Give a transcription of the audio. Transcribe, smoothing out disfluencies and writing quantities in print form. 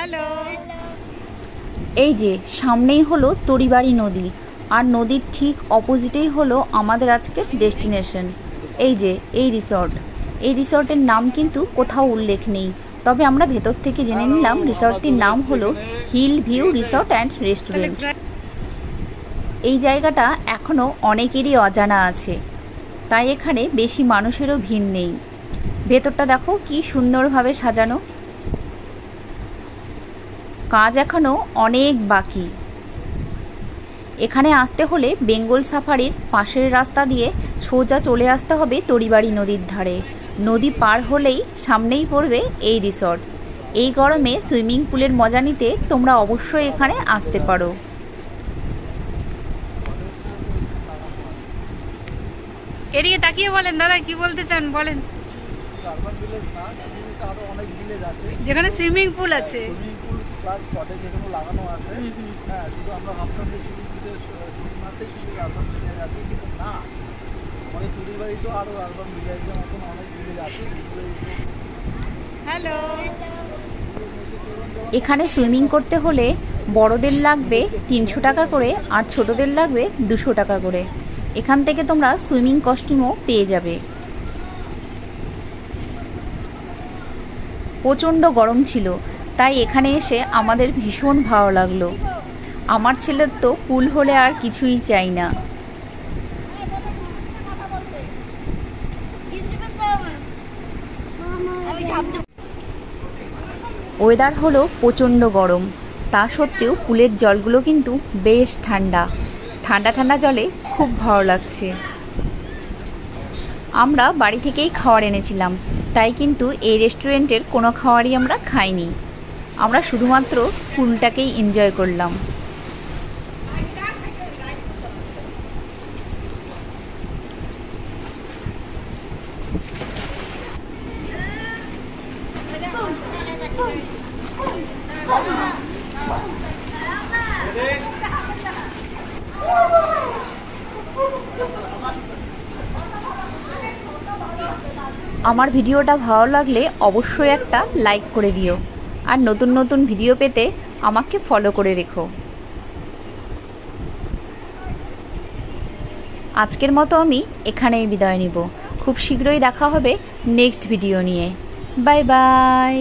Hello. এই যে সামনেই হলো তরিবাড়ি নদী, আর নদীর ঠিক অপোজিটেই হলো আমাদের আজকের ডেস্টিনেশন। এই যে এই রিসর্টের নাম কিন্তু কোথাও উল্লেখ নেই, তবে আমরা ভেতর থেকে জেনে নিলাম রিসর্টটির নাম হলো hill view resort and restaurant. এই জায়গাটা এখনও অনেকেরই অজানা আছে, তাই এখানে বেশি মানুষেরও ভিড় নেই। ভেতরটা দেখো কি সুন্দরভাবে সাজানো। কাজ এখনও অনেক বাকি। এখানে আসতে হলে বেঙ্গল সাফারির পাশের রাস্তা দিয়ে সোজা চলে আসতে হবে তরিবাড়ি নদীর ধারে। নদী পার হলেই সামনেই পড়বে এই রিসর্ট। এই গরমে সুইমিং পুলের মজা নিতে তোমরা অবশ্যই এখানে আসতে পারো। এদিকে তাকিয়ে বলেন দাদা, কি বলতে চান বলেন। যেখানে সুইমিং পুল আছে, প্লাস কটেজ যেগুলো লাগানো আছে, হ্যাঁ, শুধু আমরা ভাবতাম যে শুধু আরবান ভিলেজ আছে, কিন্তু না, আমাদের তরিবাড়ি তো আরও আরবান ভিলেজের মতন অনেক ভিলেজ আছে। হ্যালো। এখানে সুইমিং করতে হলে বড়দের লাগবে 300 টাকা করে, আর ছোটদের লাগবে 200 টাকা করে। এখান থেকে তোমরা সুইমিং কস্টিউমও পেয়ে যাবে। প্রচণ্ড গরম ছিল, তাই এখানে এসে আমাদের ভীষণ ভালো লাগলো। আমার ছেলের তো পুল হলে আর কিছুই চাই না। ওয়েদার হলো প্রচণ্ড গরম, তা সত্ত্বেও পুলের জলগুলো কিন্তু বেশ ঠান্ডা ঠান্ডা জলে খুব ভালো লাগছে। আমরা বাড়ি থেকেই খাবার এনেছিলাম, তাই কিন্তু এই রেস্টুরেন্টের কোনো খাবারই আমরা খাইনি। আমরা শুধুমাত্র পুলটাকেই এনজয় করলাম। আমার ভিডিওটা ভালো লাগলে অবশ্যই একটা লাইক করে দিও, আর নতুন নতুন ভিডিও পেতে আমাকে ফলো করে রেখো। আজকের মতো আমি এখানেই বিদায় নিব। খুব শীঘ্রই দেখা হবে নেক্সট ভিডিও নিয়ে। Bye bye.